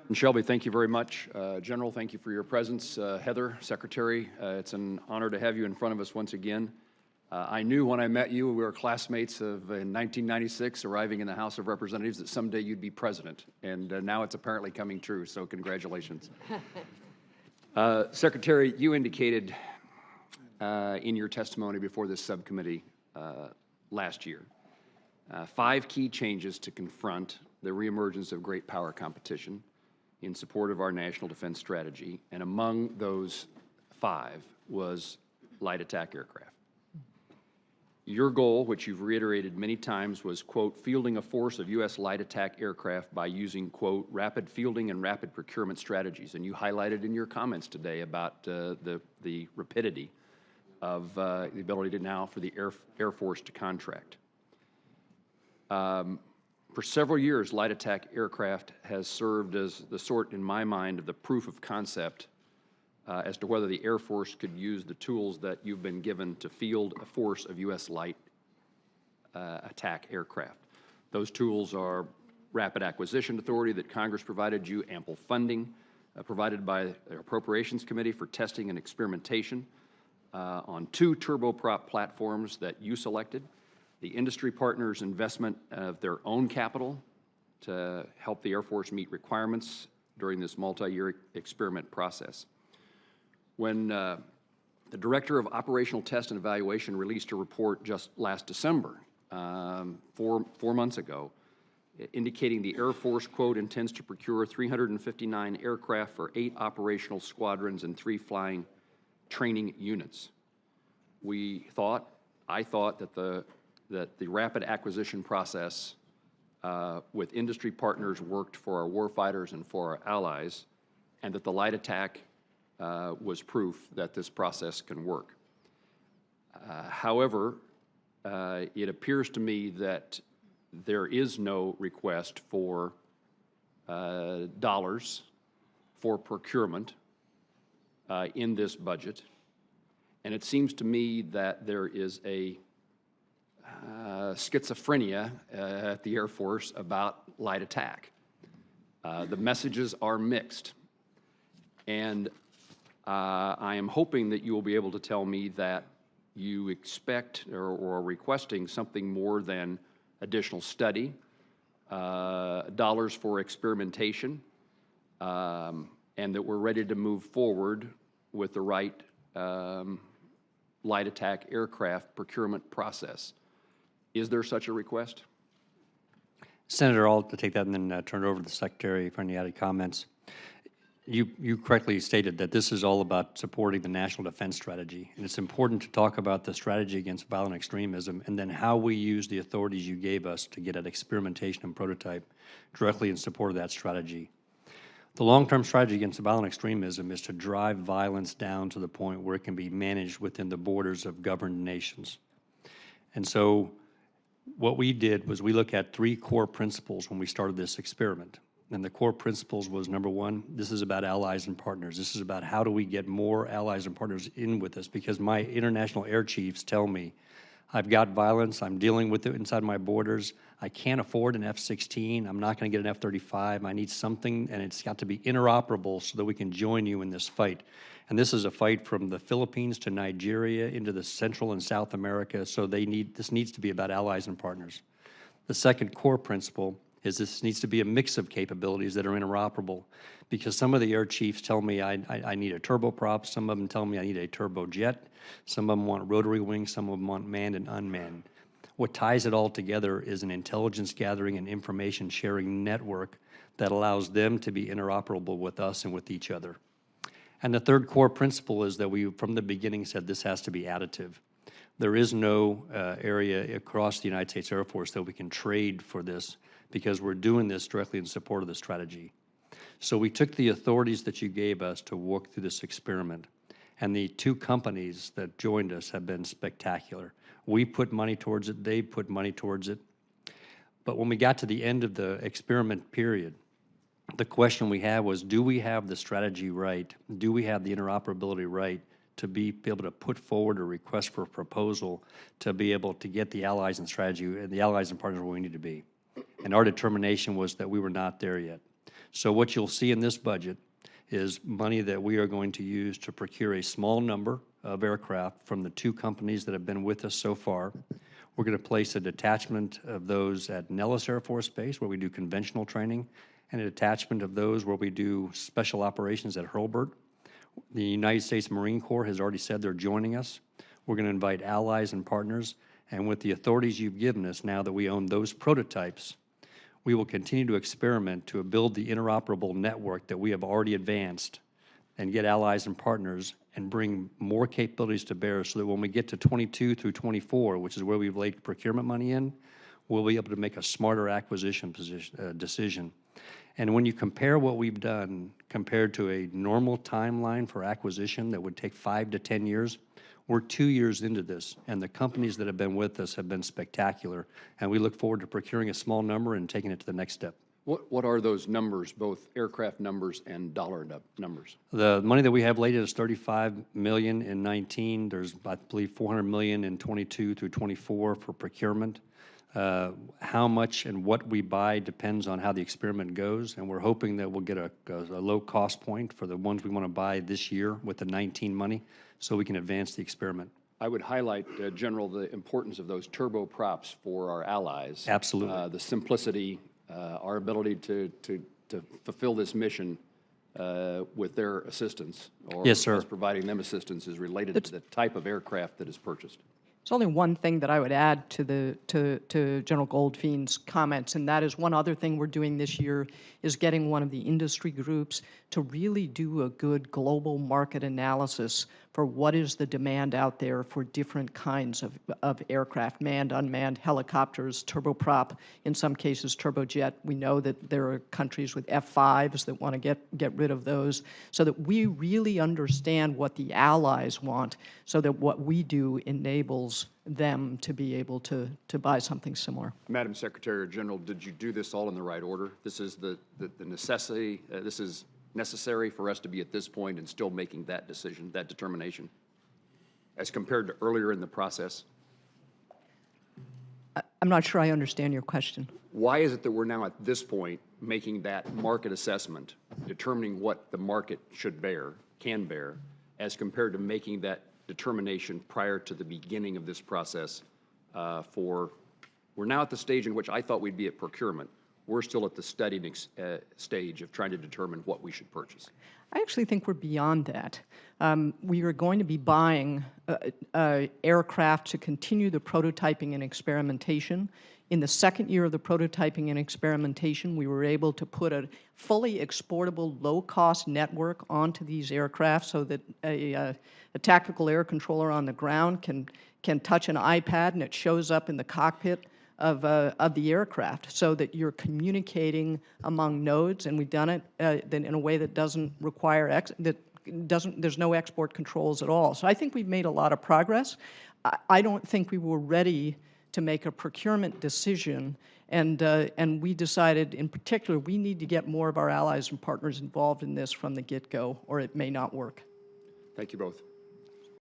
And Shelby, thank you very much. General, thank you for your presence. Heather, Secretary, it's an honor to have you in front of us once again. I knew when I met you, we were classmates in 1996, arriving in the House of Representatives, that someday you'd be president. And now it's apparently coming true, so congratulations. Secretary, you indicated in your testimony before this subcommittee last year 5 key changes to confront the reemergence of great power competition in support of our national defense strategy, and among those 5 was light attack aircraft. Your goal, which you've reiterated many times, was, quote, fielding a force of U.S. light attack aircraft by using, quote, rapid fielding and rapid procurement strategies. And you highlighted in your comments today about the rapidity of the ability to now for the Air Force to contract. For several years, light attack aircraft has served as the sort, in my mind, of the proof of concept as to whether the Air Force could use the tools that you've been given to field a force of U.S. light attack aircraft. Those tools are rapid acquisition authority that Congress provided you, ample funding provided by the Appropriations Committee for testing and experimentation on 2 turboprop platforms that you selected, the industry partners' investment of their own capital to help the Air Force meet requirements during this multi-year experiment process. When the Director of Operational Test and Evaluation released a report just last December, 4 months ago, indicating the Air Force, quote, intends to procure 359 aircraft for 8 operational squadrons and 3 flying training units. I thought that the rapid acquisition process with industry partners worked for our warfighters and for our allies, and that the light attack was proof that this process can work. However, it appears to me that there is no request for dollars for procurement in this budget, and it seems to me that there is a schizophrenia at the Air Force about light attack. The messages are mixed, and I am hoping that you will be able to tell me that you expect or are requesting something more than additional study, dollars for experimentation, and that we're ready to move forward with the right light attack aircraft procurement process. Is there such a request? Senator, I'll take that and then turn it over to the Secretary for any added comments. You correctly stated that this is all about supporting the national defense strategy, and it's important to talk about the strategy against violent extremism and then how we use the authorities you gave us to get at experimentation and prototype directly in support of that strategy. The long-term strategy against violent extremism is to drive violence down to the point where it can be managed within the borders of governed nations. And so what we did was we looked at 3 core principles when we started this experiment. And the core principles was, number 1, this is about allies and partners. This is about how do we get more allies and partners in with us, because my international air chiefs tell me, I've got violence, I'm dealing with it inside my borders, I can't afford an F-16, I'm not going to get an F-35, I need something, and it's got to be interoperable so that we can join you in this fight. And this is a fight from the Philippines to Nigeria into the Central and South America, so this needs to be about allies and partners. The second core principle is this needs to be a mix of capabilities that are interoperable, because some of the air chiefs tell me I need a turboprop, some of them tell me I need a turbojet, some of them want rotary wings, some of them want manned and unmanned. What ties it all together is an intelligence gathering and information sharing network that allows them to be interoperable with us and with each other. And the third core principle is that we, from the beginning, said this has to be additive. There is no area across the United States Air Force that we can trade for this, because we're doing this directly in support of the strategy. So we took the authorities that you gave us to work through this experiment, and the 2 companies that joined us have been spectacular. We put money towards it, they put money towards it. But when we got to the end of the experiment period, the question we had was, do we have the strategy right? Do we have the interoperability right to be able to put forward a request for a proposal to be able to get the allies and strategy and the allies and partners where we need to be? And our determination was that we were not there yet. So what you'll see in this budget is money that we are going to use to procure a small number of aircraft from the 2 companies that have been with us so far. We're going to place a detachment of those at Nellis Air Force Base, where we do conventional training, and a detachment of those where we do special operations at Hurlburt. The United States Marine Corps has already said they're joining us. We're going to invite allies and partners, and with the authorities you've given us now that we own those prototypes, we will continue to experiment to build the interoperable network that we have already advanced and get allies and partners and bring more capabilities to bear so that when we get to 22 through 24, which is where we've laid procurement money in, we'll be able to make a smarter acquisition decision. And when you compare what we've done compared to a normal timeline for acquisition that would take 5 to 10 years, we're 2 years into this, and the companies that have been with us have been spectacular, and we look forward to procuring a small number and taking it to the next step. What are those numbers, both aircraft numbers and dollar numbers? The money that we have laid is $35 million in 19. There's, I believe, $400 million in 22 through 24 for procurement. How much and what we buy depends on how the experiment goes, and we're hoping that we'll get a low cost point for the ones we want to buy this year with the 19 money so we can advance the experiment. I would highlight, General, the importance of those turboprops for our allies. Absolutely. The simplicity, our ability to fulfill this mission with their assistance, or yes, sir, us providing them assistance, is related to the type of aircraft that is purchased. There's only one thing that I would add to General Goldfein's comments, and that is one other thing we're doing this year is getting one of the industry groups to really do a good global market analysis for what is the demand out there for different kinds of aircraft, manned, unmanned, helicopters, turboprop, in some cases turbojet. We know that there are countries with F-5s that want to get rid of those, so that we really understand what the allies want, so that what we do enables them to be able to buy something similar. Madam Secretary General, did you do this all in the right order? This is the necessity, this is necessary for us to be at this point and still making that decision, that determination, as compared to earlier in the process? I'm not sure I understand your question. Why is it that we're now at this point making that market assessment, determining what the market should bear, can bear, as compared to making that determination prior to the beginning of this process we're now at the stage in which I thought we'd be at procurement. We're still at the studying stage of trying to determine what we should purchase. I actually think we're beyond that. We are going to be buying aircraft to continue the prototyping and experimentation. In the second year of the prototyping and experimentation, we were able to put a fully exportable, low-cost network onto these aircraft so that a tactical air controller on the ground can touch an iPad and it shows up in the cockpit of the aircraft, so that you're communicating among nodes, and we've done it in a way that doesn't require there's no export controls at all. So I think we've made a lot of progress. I don't think we were ready to make a procurement decision, and we decided, in particular, we need to get more of our allies and partners involved in this from the get-go, or it may not work. Thank you both.